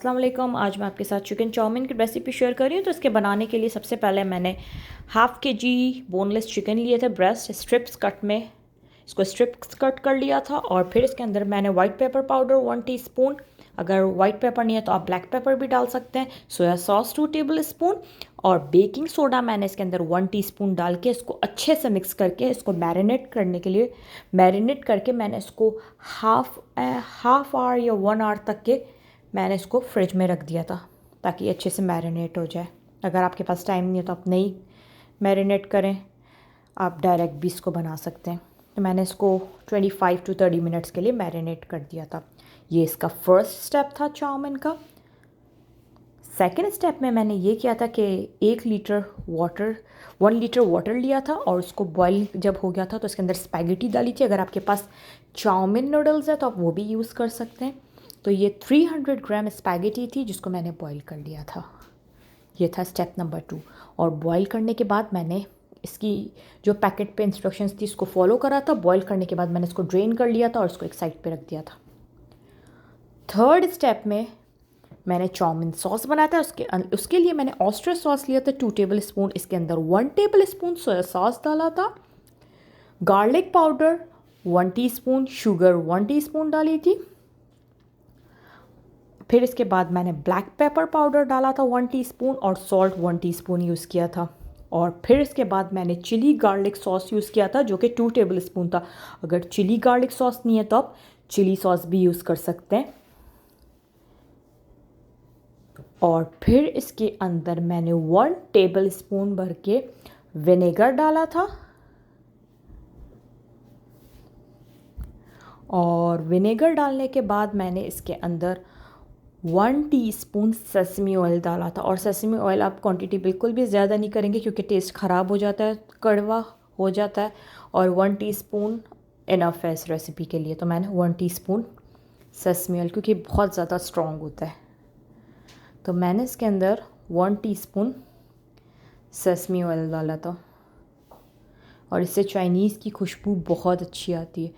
अस्सलाम वालेकुम। आज मैं आपके साथ चिकन चाउमीन की रेसिपी शेयर कर रही हूँ। तो इसके बनाने के लिए सबसे पहले मैंने हाफ़ के जी बोनलेस चिकन लिए थे, ब्रेस्ट स्ट्रिप्स कट में इसको स्ट्रिप्स कट कर लिया था। और फिर इसके अंदर मैंने वाइट पेपर पाउडर 1 टीस्पून, अगर वाइट पेपर नहीं है तो आप ब्लैक पेपर भी डाल सकते हैं, सोया सॉस 2 टेबल स्पून और बेकिंग सोडा मैंने इसके अंदर 1 टीस्पून डाल के इसको अच्छे से मिक्स करके इसको मैरिनेट करने के लिए मैरिनेट करके मैंने इसको हाफ आवर या 1 आवर तक के मैंने इसको फ्रिज में रख दिया था ताकि अच्छे से मैरिनेट हो जाए। अगर आपके पास टाइम नहीं है तो आप नहीं मैरिनेट करें, आप डायरेक्ट भी इसको बना सकते हैं। तो मैंने इसको 25 टू 30 मिनट्स के लिए मैरिनेट कर दिया था। ये इसका फर्स्ट स्टेप था चाउमीन का। सेकेंड स्टेप में मैंने ये किया था कि 1 लीटर वाटर लिया था और उसको बॉईल जब हो गया था तो इसके अंदर स्पैगेटी डाली थी। अगर आपके पास चाउमीन नूडल्स है तो आप वो भी यूज़ कर सकते हैं। तो ये 300 ग्राम स्पैगेटी थी जिसको मैंने बॉईल कर लिया था। ये था स्टेप नंबर 2। और बॉईल करने के बाद मैंने इसकी जो पैकेट पे इंस्ट्रक्शंस थी इसको फॉलो करा था। बॉईल करने के बाद मैंने इसको ड्रेन कर लिया था और इसको एक साइड पे रख दिया था। थर्ड स्टेप में मैंने चाउमीन सॉस बनाया था। उसके लिए मैंने ऑस्ट्रिच सॉस लिया था 2 टेबल स्पून। इसके अंदर 1 टेबल स्पून सोया सॉस डाला था, garlic powder 1 teaspoon, sugar 1 teaspoon डाली थी। फिर इसके बाद मैंने ब्लैक पेपर पाउडर डाला था 1 टीस्पून और सॉल्ट 1 टीस्पून यूज़ किया था। और फिर इसके बाद मैंने चिली गार्लिक सॉस यूज़ किया था जो कि 2 टेबल स्पून था। अगर चिली गार्लिक सॉस नहीं है तो आप चिली सॉस भी यूज़ कर सकते हैं। और फिर इसके अंदर मैंने 1 टेबल स्पून भर के विनेगर डाला था और विनेगर डालने के बाद मैंने इसके अंदर 1 टीस्पून सेसमी ऑयल डाला था। और सेसमी ऑयल आप क्वांटिटी बिल्कुल भी ज़्यादा नहीं करेंगे क्योंकि टेस्ट ख़राब हो जाता है, कड़वा हो जाता है। और 1 टीस्पून इनफ है इस रेसिपी के लिए। तो मैंने 1 टीस्पून सेसमी ऑयल, क्योंकि बहुत ज़्यादा स्ट्रॉन्ग होता है, तो मैंने इसके अंदर 1 टीस्पून सेसमी ऑयल डाला था। और इससे चाइनीज़ की खुशबू बहुत अच्छी आती है।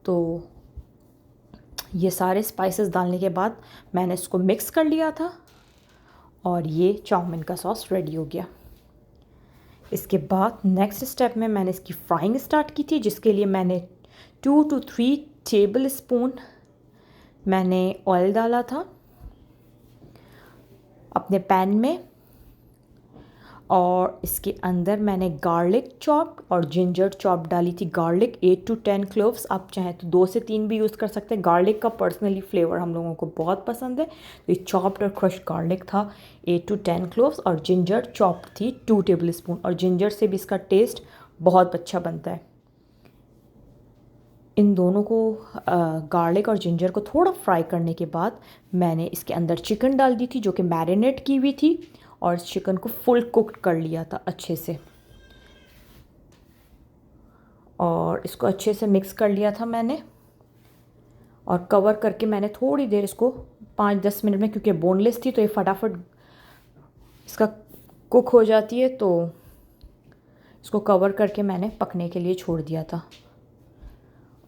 तो ये सारे स्पाइसेस डालने के बाद मैंने इसको मिक्स कर लिया था और ये चाउमीन का सॉस रेडी हो गया। इसके बाद नेक्स्ट स्टेप में मैंने इसकी फ्राइंग स्टार्ट की थी, जिसके लिए मैंने 2 to 3 टेबल स्पून मैंने ऑयल डाला था अपने पैन में। और इसके अंदर मैंने गार्लिक चॉप और जिंजर चॉप डाली थी। गार्लिक 8 to 10 क्लोव्स, आप चाहें तो 2 से 3 भी यूज़ कर सकते हैं। गार्लिक का पर्सनली फ्लेवर हम लोगों को बहुत पसंद है, तो ये चॉप्ड और क्रश गार्लिक था 8 to 10 क्लोव्स। और जिंजर चॉप थी 2 टेबल स्पून। और जिंजर से भी इसका टेस्ट बहुत अच्छा बनता है। इन दोनों को गार्लिक और जिंजर को थोड़ा फ्राई करने के बाद मैंने इसके अंदर चिकन डाल दी थी जो कि मैरिनेट की हुई थी। और चिकन को फुल कुक्ड कर लिया था अच्छे से और इसको अच्छे से मिक्स कर लिया था मैंने। और कवर करके मैंने थोड़ी देर इसको 5-10 मिनट में, क्योंकि बोनलेस थी तो ये फटाफट इसका कुक हो जाती है, तो इसको कवर करके मैंने पकने के लिए छोड़ दिया था।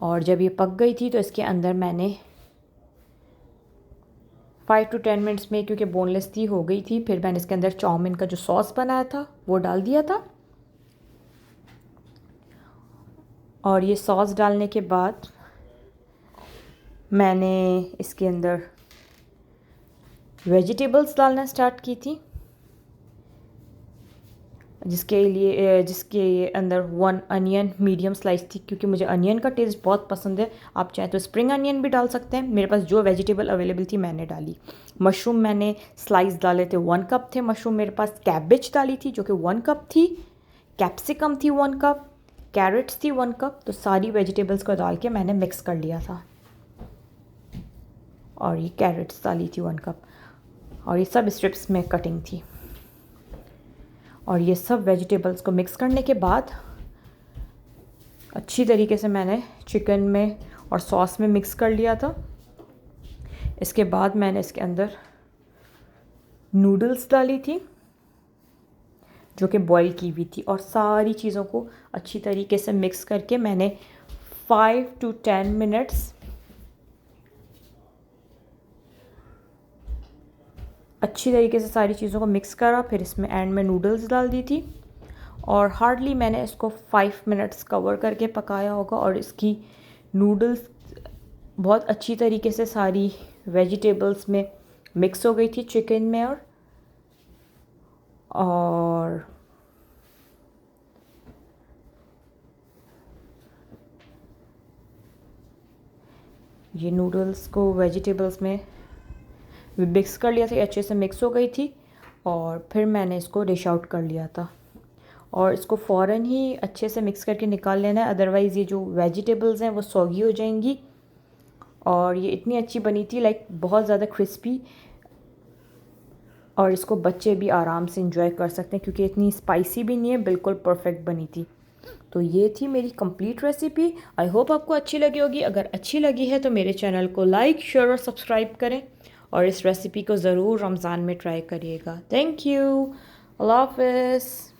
और जब ये पक गई थी तो इसके अंदर मैंने 5 to 10 मिनट्स में, क्योंकि बोनलेस थी, हो गई थी, फिर मैंने इसके अंदर चाउमीन का जो सॉस बनाया था वो डाल दिया था। और ये सॉस डालने के बाद मैंने इसके अंदर वेजिटेबल्स डालना स्टार्ट की थी, जिसके अंदर 1 अनियन मीडियम स्लाइस थी, क्योंकि मुझे अनियन का टेस्ट बहुत पसंद है। आप चाहें तो स्प्रिंग अनियन भी डाल सकते हैं। मेरे पास जो वेजिटेबल अवेलेबल थी मैंने डाली। मशरूम मैंने स्लाइस डाले थे, 1 कप थे मशरूम मेरे पास। कैबेज डाली थी जो कि 1 कप थी। कैप्सिकम थी 1 कप। कैरेट्स थी 1 कप। तो सारी वेजिटेबल्स को डाल के मैंने मिक्स कर लिया था। और ये कैरेट्स डाली थी 1 कप। और ये सब स्ट्रिप्स में कटिंग थी। और ये सब वेजिटेबल्स को मिक्स करने के बाद अच्छी तरीके से मैंने चिकन में और सॉस में मिक्स कर लिया था। इसके बाद मैंने इसके अंदर नूडल्स डाली थी जो कि बॉईल की हुई थी। और सारी चीज़ों को अच्छी तरीके से मिक्स करके मैंने 5 to 10 मिनट्स अच्छी तरीके से सारी चीज़ों को मिक्स करा, फिर इसमें एंड में नूडल्स डाल दी थी और हार्डली मैंने इसको 5 मिनट्स कवर करके पकाया होगा और इसकी नूडल्स बहुत अच्छी तरीके से सारी वेजिटेबल्स में मिक्स हो गई थी चिकन में। और ये नूडल्स को वेजिटेबल्स में मिक्स कर लिया था, अच्छे से मिक्स हो गई थी और फिर मैंने इसको डिश आउट कर लिया था। और इसको फ़ौरन ही अच्छे से मिक्स करके निकाल लेना है, अदरवाइज़ ये जो वेजिटेबल्स हैं वो सॉगी हो जाएंगी। और ये इतनी अच्छी बनी थी, लाइक बहुत ज़्यादा क्रिस्पी, और इसको बच्चे भी आराम से इंजॉय कर सकते हैं क्योंकि इतनी स्पाइसी भी नहीं है, बिल्कुल परफेक्ट बनी थी। तो ये थी मेरी कंप्लीट रेसिपी। आई होप आपको अच्छी लगी होगी। अगर अच्छी लगी है तो मेरे चैनल को लाइक, शेयर और सब्सक्राइब करें और इस रेसिपी को ज़रूर रमज़ान में ट्राई करिएगा। Thank you. अल्लाह हाफ़िज़।